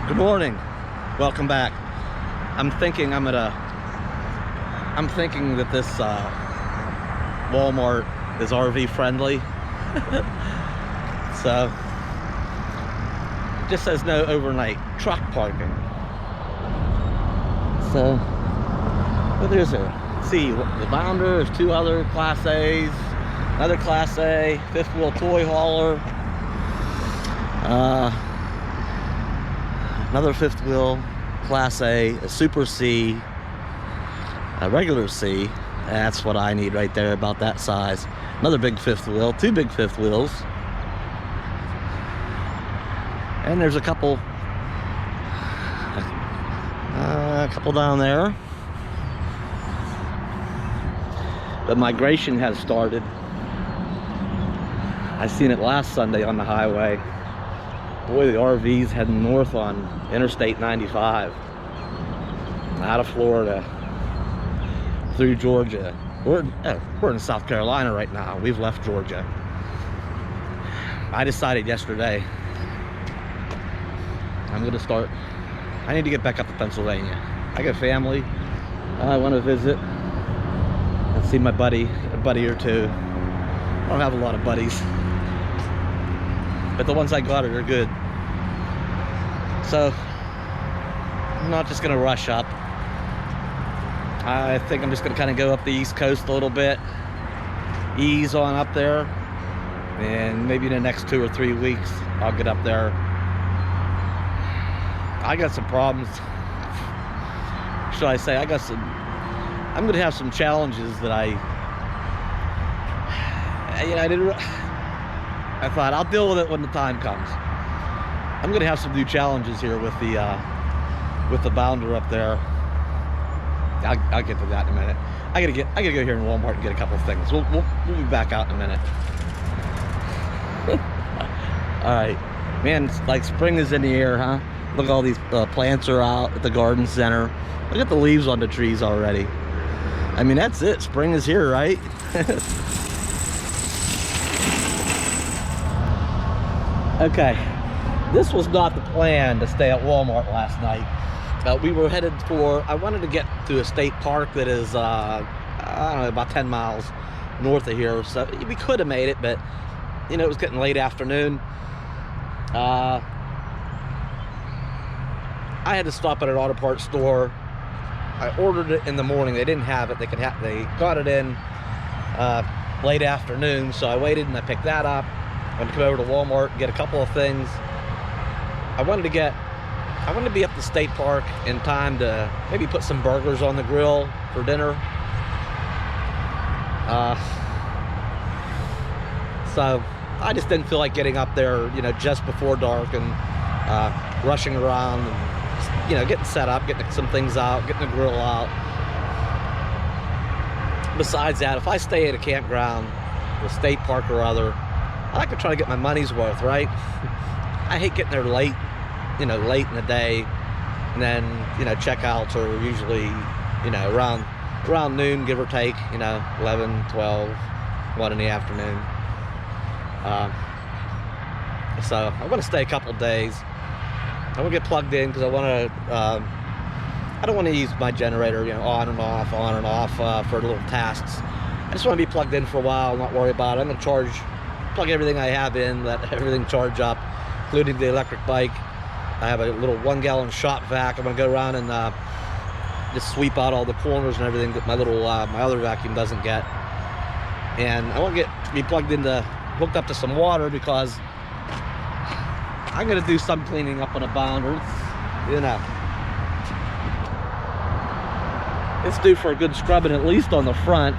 Good morning. Welcome back. I'm thinking that this Walmart is RV friendly. So it just says no overnight truck parking. So what is there? Let's see, the Bounder, there's two other Class A's, another Class A, fifth wheel toy hauler, another fifth wheel Class A, a Super C, a regular C. That's what I need right there, about that size. Another big fifth wheel, two big fifth wheels. And there's a couple down there. The migration has started. I seen it last Sunday on the highway. Boy, the RVs heading north on Interstate 95, out of Florida, through Georgia. We're in South Carolina right now. We've left Georgia. I decided yesterday I need to get back up to Pennsylvania. I got family I want to visit and see a buddy or two. I don't have a lot of buddies, but the ones I got are good. So I'm not just gonna rush up. I think I'm just gonna kind of go up the East Coast a little bit, ease on up there, and maybe in the next 2 or 3 weeks I'll get up there. I got some problems, should I say. I'm gonna have some challenges that I thought I'll deal with it when the time comes. I'm gonna have some new challenges here with the Bounder up there. I'll get to that in a minute. I gotta go here in Walmart and get a couple of things. We'll be back out in a minute. All right, man. It's like spring is in the air, huh? Look, all these plants are out at the garden center. Look at the leaves on the trees already. I mean, that's it. Spring is here, right? Okay, this was not the plan to stay at Walmart last night. We were headed I wanted to get to a state park that is, I don't know, about 10 miles north of here. So we could have made it, but, it was getting late afternoon. I had to stop at an auto parts store. I ordered it in the morning. They didn't have it. They got it in late afternoon, so I waited and I picked that up. I'm gonna come over to Walmart and get a couple of things. I wanted to be up the state park in time to maybe put some burgers on the grill for dinner. So I just didn't feel like getting up there, just before dark and rushing around and, getting set up, getting some things out, getting the grill out. Besides that, if I stay at a campground, the state park or other, I like to try to get my money's worth, right? I hate getting there late, late in the day, and then, checkouts are usually, around noon, give or take, 11, 12, 1 in the afternoon. So I want to stay a couple days. I want to get plugged in because I don't want to use my generator, on and off for little tasks. I just want to be plugged in for a while, not worry about it. I'm going to plug everything I have in, let everything charge up, including the electric bike. I have a little 1-gallon shop vac. I'm going to go around and just sweep out all the corners and everything that my other vacuum doesn't get. And I want to be hooked up to some water because I'm going to do some cleaning up on a Bounder. It's due for a good scrubbing, at least on the front.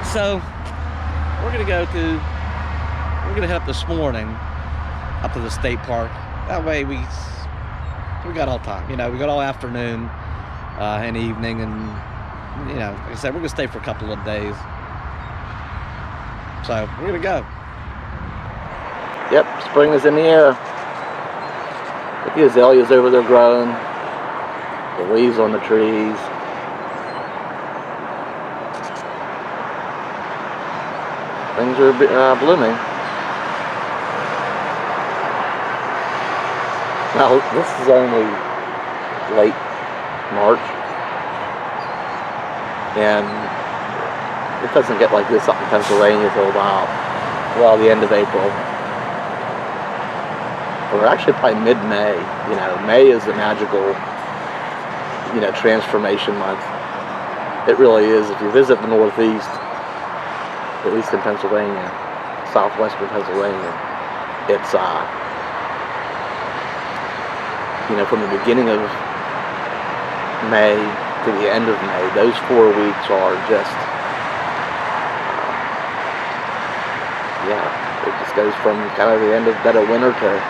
So we're going to head up this morning up to the state park. That way we got all time, we got all afternoon and evening, and like I said, we're gonna stay for a couple of days. So we're gonna go. Yep, spring is in the air. Look at the azaleas over there growing, the leaves on the trees. Things are blooming. Now, this is only late March, and it doesn't get like this up in Pennsylvania till about, well, the end of April. Or actually probably mid-May. You know, May is the magical, you know, transformation month. It really is. If you visit the Northeast, at least in Pennsylvania, southwestern Pennsylvania, it's, you know, from the beginning of May to the end of May, those 4 weeks are just, yeah, it just goes from kind of the end of dead of winter to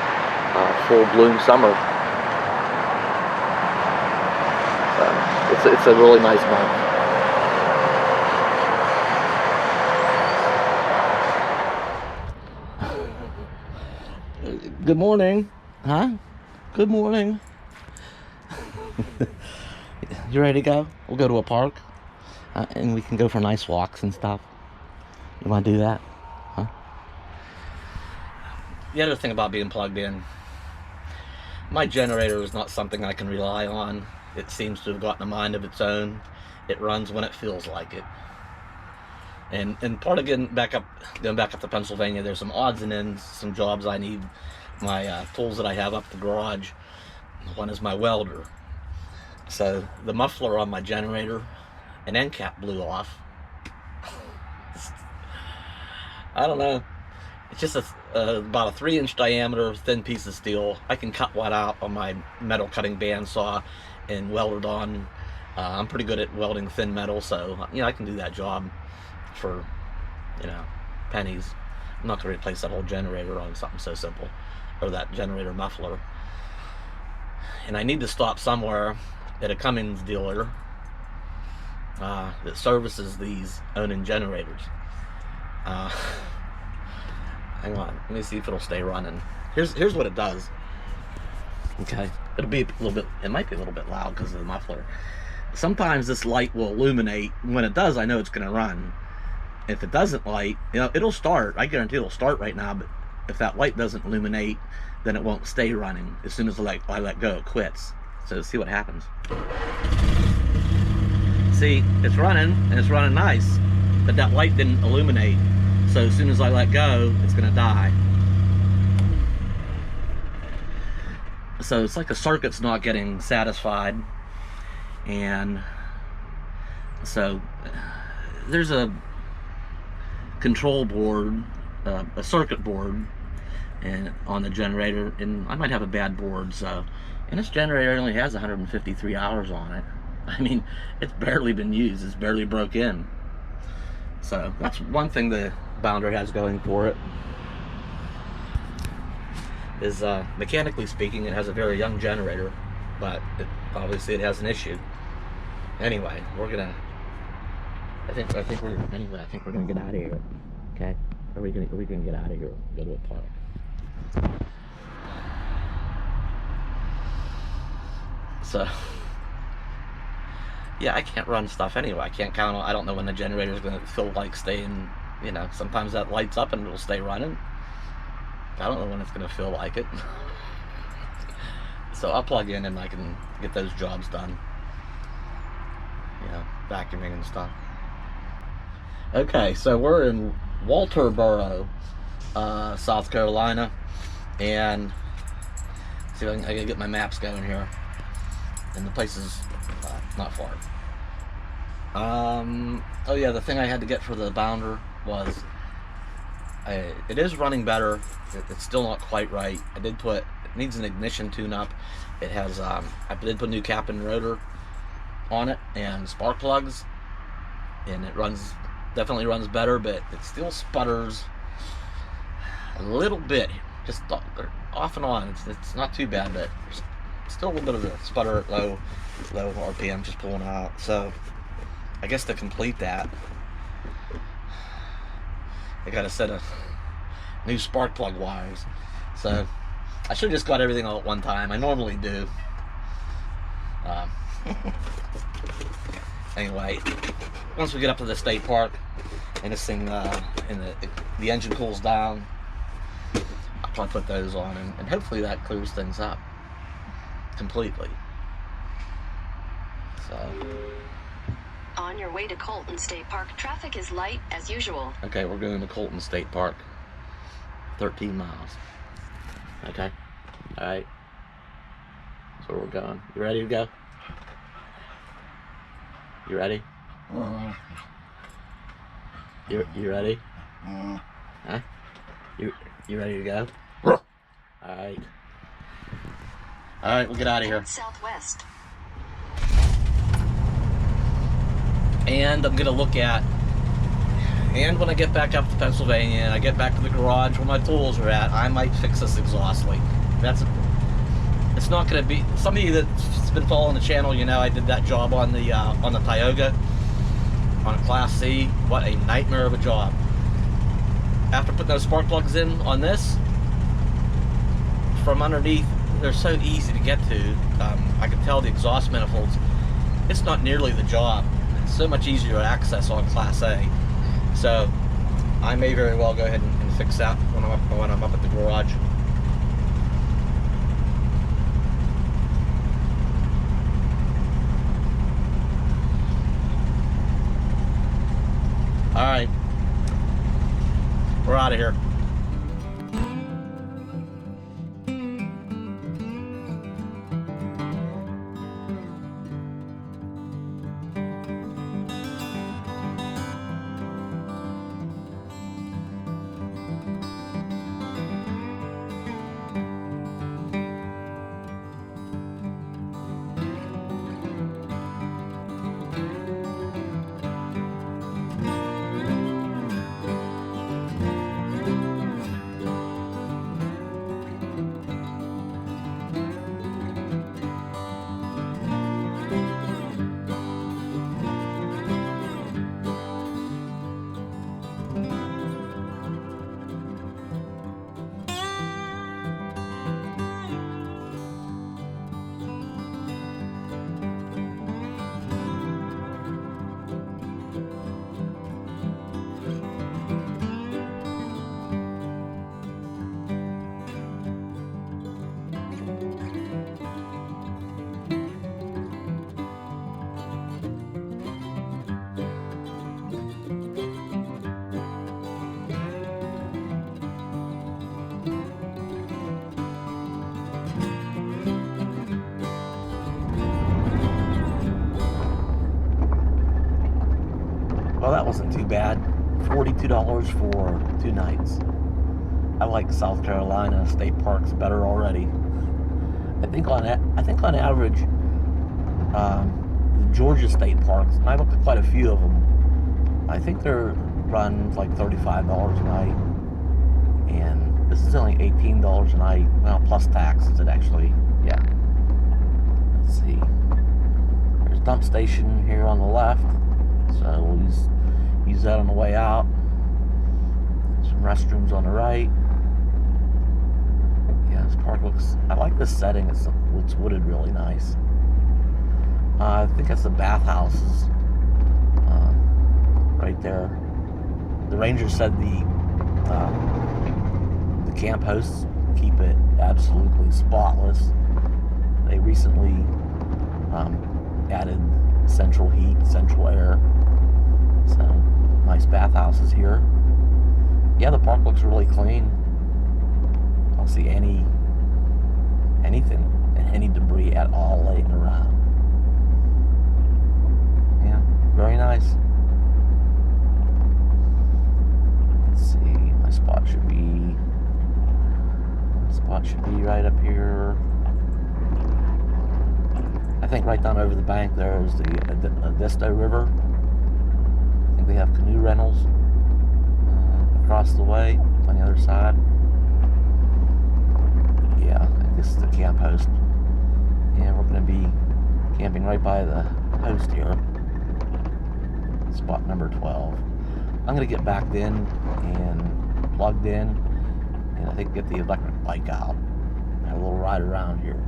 full bloom summer. So it's a really nice month. Good morning. Huh? Good morning. You ready to go? We'll go to a park and we can go for nice walks and stuff. You want to do that? Huh? The other thing about being plugged in, my generator is not something I can rely on. It seems to have gotten a mind of its own. It runs when it feels like it. And part of going back up to Pennsylvania, there's some odds and ends, some jobs I need my tools that I have up the garage. One is my welder. So the muffler on my generator, an end cap blew off. I don't know. It's just about a 3-inch diameter thin piece of steel. I can cut one out on my metal cutting bandsaw and weld it on. I'm pretty good at welding thin metal, so you know I can do that job for, you know, pennies. I'm not going to replace that whole generator on something so simple, or that generator muffler. And I need to stop somewhere at a Cummins dealer that services these Onan generators. Hang on, let me see if it'll stay running. Here's what it does. Okay, it'll be a little bit, it might be a little bit loud because of the muffler. Sometimes this light will illuminate. When it does, I know it's going to run. If it doesn't light, you know, it'll start. I guarantee it'll start right now, but if that light doesn't illuminate, then it won't stay running. As soon as I let go, it quits. So see what happens. See, it's running, and it's running nice, but that light didn't illuminate. So as soon as I let go, it's gonna die. So it's like the circuit's not getting satisfied. And so there's a control board, a circuit board, and on the generator, and I might have a bad board, so, and this generator only has 153 hours on it. I mean, it's barely been used, it's barely broke in. So that's one thing the Bounder has going for it, is mechanically speaking, it has a very young generator, but obviously it has an issue. Anyway, we're gonna, I think we're gonna get out of here. Okay, are we gonna get out of here? Go to a park. So yeah, I can't run stuff anyway. I can't count on, I don't know when the generator's gonna feel like staying, you know, sometimes that lights up and it'll stay running. I don't know when it's gonna feel like it. So I'll plug in and I can get those jobs done. You know, vacuuming and stuff. Okay, so we're in Walterboro, South Carolina, and see if I can get my maps going here. And the place is not far. Oh yeah, the thing I had to get for the Bounder was, it is running better. It's still not quite right. I did put, it needs an ignition tune-up. It has, I did put a new cap and rotor on it and spark plugs, and it runs, definitely runs better, but it still sputters a little bit, just off and on. It's not too bad, but there's still a little bit of a sputter at low RPM just pulling out. So I guess to complete that, I got a set of new spark plug wires. So I should have just got everything all at one time. I normally do. Anyway, once we get up to the state park and this thing and the engine cools down, I'll probably put those on, and hopefully that clears things up. completely. So. On your way to Colleton State Park, traffic is light as usual. Okay, we're going to Colleton State Park. 13 miles. Okay. Alright. That's where we're going. You ready to go? You ready? You ready? Huh? You ready to go? Alright. Alright, we'll get out of here. Southwest. And I'm gonna look at, and when I get back up to Pennsylvania and I get back to the garage where my tools are at, I might fix this exhaust leak. It's not gonna be, some of you that's been following the channel, you know I did that job on the Tioga, on a Class C. What a nightmare of a job. After putting those spark plugs in on this, from underneath, they're so easy to get to. I can tell the exhaust manifolds, it's not nearly the job. It's so much easier to access on Class A. So I may very well go ahead and fix that when I'm up at the garage. All right, we're out of here. Well, that wasn't too bad. $42 for 2 nights. I like South Carolina state parks better already. I think on average, the Georgia state parks, and I've looked at quite a few of them, I think they're run like $35 a night, and this is only $18 a night. Well, plus taxes. It actually, yeah. Let's see. There's a dump station here on the left. So we'll use that on the way out. Some restrooms on the right. Yeah, this park looks, I like this setting. It's wooded really nice. I think that's the bathhouses right there. The ranger said the camp hosts keep it absolutely spotless. They recently added central heat, central air. So, nice bathhouses here. Yeah, the park looks really clean. I don't see any debris at all laying around. Yeah, very nice. Let's see, my spot should be right up here. I think right down over the bank there is the Edisto River. I think they have canoe rentals across the way on the other side. Yeah, I think this is the camp host. Yeah, we're going to be camping right by the host here. Spot number 12. I'm going to get backed in and plugged in, and I think get the electric bike out. Have a little ride around here.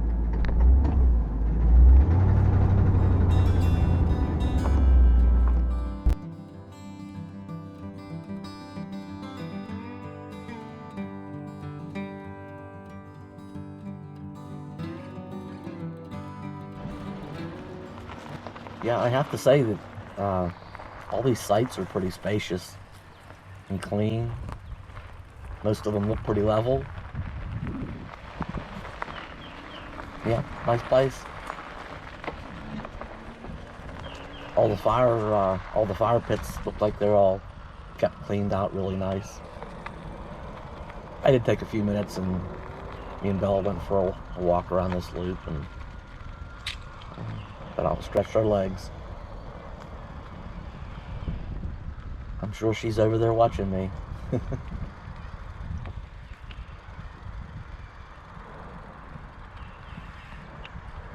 Yeah, I have to say that all these sites are pretty spacious and clean. Most of them look pretty level. Yeah, nice place. All the fire pits look like they're all kept cleaned out really nice. I did take a few minutes, and me and Bella went for a walk around this loop, and then I'll stretch our legs. I'm sure she's over there watching me.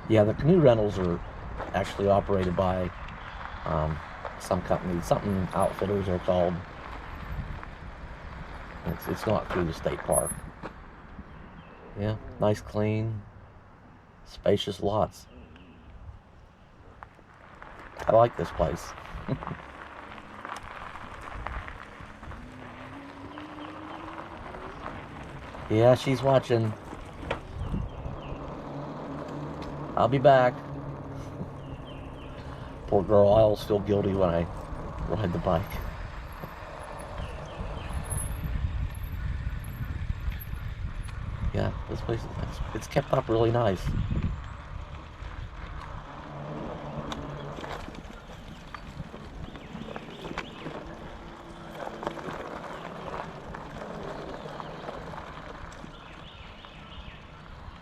Yeah, the canoe rentals are actually operated by some company, something outfitters are called. It's not through the state park. Yeah, nice, clean, spacious lots. I like this place. Yeah, she's watching. I'll be back. Poor girl, I always feel guilty when I ride the bike. Yeah, this place, it's kept up really nice.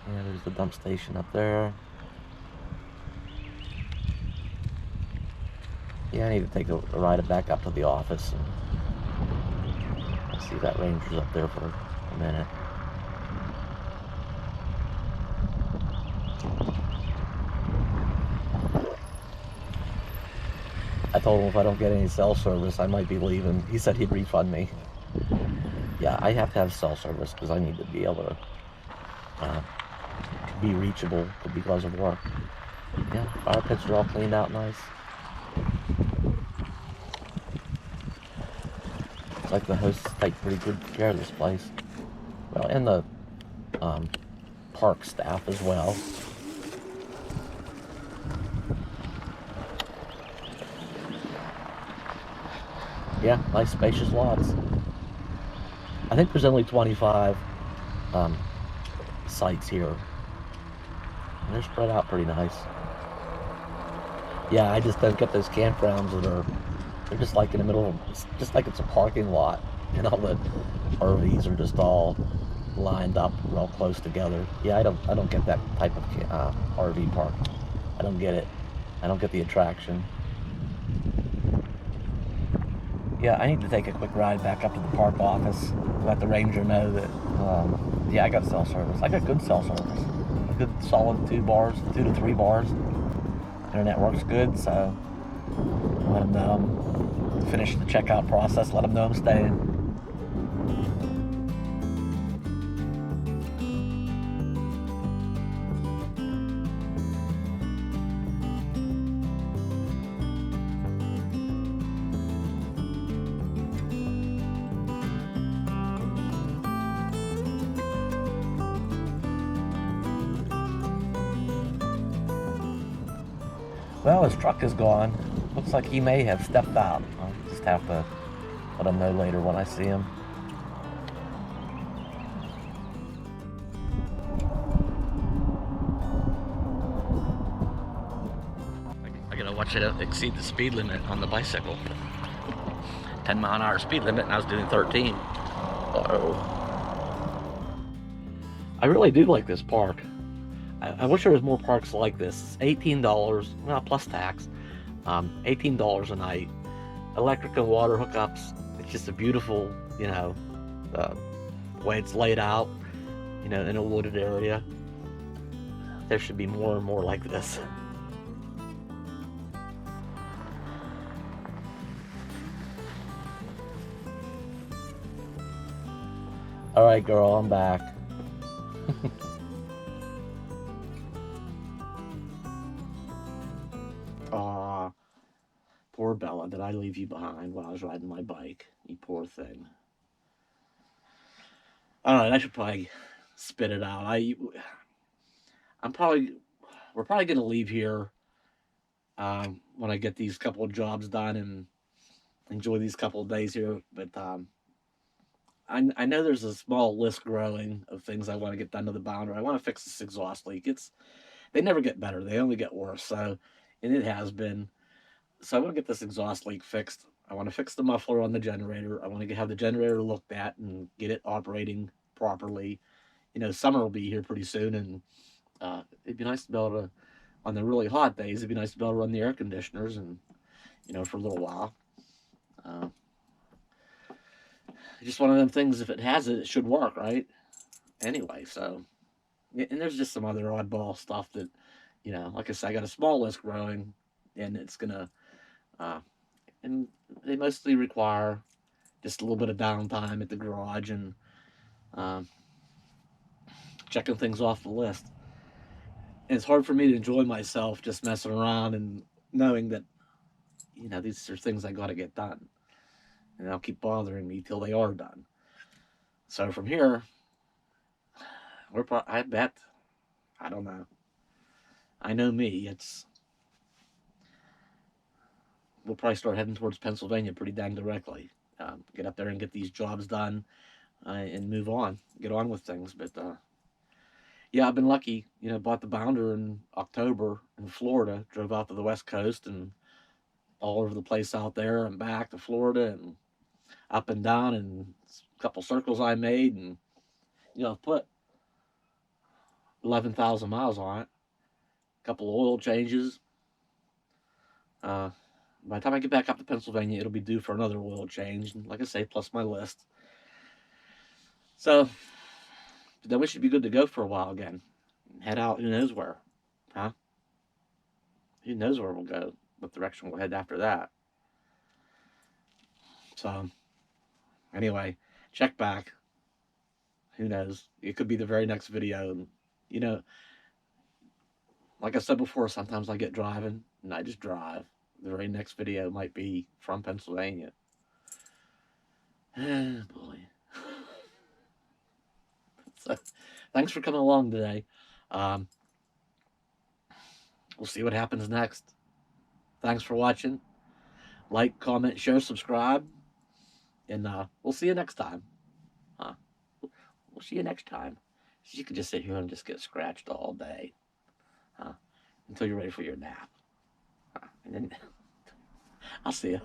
Yeah, there's the dump station up there. Yeah, I need to take a ride back up to the office. And see if that ranger's up there for a minute. I told him if I don't get any cell service, I might be leaving. He said he'd refund me. Yeah, I have to have cell service because I need to be able to be reachable because of work. Yeah, fire pits are all cleaned out nice. It's like the hosts take pretty good care of this place. Well, and the park staff as well. Yeah, nice spacious lots. I think there's only 25 sites here. And they're spread out pretty nice. Yeah, I just don't get those campgrounds that they're just like in the middle of, it's just like it's a parking lot. And all the RVs are just all lined up real close together. Yeah, I don't get that type of RV park. I don't get it. I don't get the attraction. Yeah, I need to take a quick ride back up to the park office. Let the ranger know that, yeah, I got cell service. I got good cell service. A good solid 2 to 3 bars. Internet works good, so let them know. Finish the checkout process. Let them know I'm staying. Well, his truck is gone. Looks like he may have stepped out. I'll just have to let him know later when I see him. I gotta watch it exceed the speed limit on the bicycle. 10-mile-an-hour speed limit, and I was doing 13. Uh-oh. I really do like this park. I wish there was more parks like this. It's $18, well, plus tax. $18 a night. Electric and water hookups. It's just a beautiful, the way it's laid out, in a wooded area. There should be more and more like this. All right, girl, I'm back. Aw, poor Bella. Did I leave you behind while I was riding my bike? You poor thing. All right, I should probably spit it out. We're probably gonna leave here when I get these couple of jobs done and enjoy these couple of days here. But I know there's a small list growing of things I want to get done to the boundary. I want to fix this exhaust leak. They never get better; they only get worse. So, and it has been. So I want to get this exhaust leak fixed. I want to fix the muffler on the generator. I want to have the generator looked at and get it operating properly. Summer will be here pretty soon, and it'd be nice to be able to, on the really hot days, it'd be nice to be able to run the air conditioners and, for a little while. Uh, just one of them things. If it has it, it should work, right? Anyway, so and there's just some other oddball stuff that, like I said, I got a small list growing, and it's gonna, uh, and they mostly require just a little bit of downtime at the garage and um, checking things off the list. And it's hard for me to enjoy myself just messing around and knowing that, these are things I got to get done, and they'll keep bothering me till they are done. So from here, I bet, I don't know. I know me. We'll probably start heading towards Pennsylvania pretty dang directly. Get up there and get these jobs done and move on, get on with things. But yeah, I've been lucky. Bought the Bounder in October in Florida. Drove out to the West Coast and all over the place out there and back to Florida and up and down, and a couple circles I made, and I've put 11,000 miles on it. A couple of oil changes. Uh, by the time I get back up to Pennsylvania, it'll be due for another oil change. And like I say, plus my list. So then we should be good to go for a while again. Head out, who knows where, huh? Who knows where we'll go, what direction we'll head after that. So anyway, check back. Who knows? It could be the very next video. And, like I said before, sometimes I get driving and I just drive. The very next video might be from Pennsylvania. Oh, boy. So, thanks for coming along today. We'll see what happens next. Thanks for watching. Like, comment, share, subscribe. And we'll see you next time. We'll see you next time. You can just sit here and just get scratched all day. Until you're ready for your nap. And then I'll see you.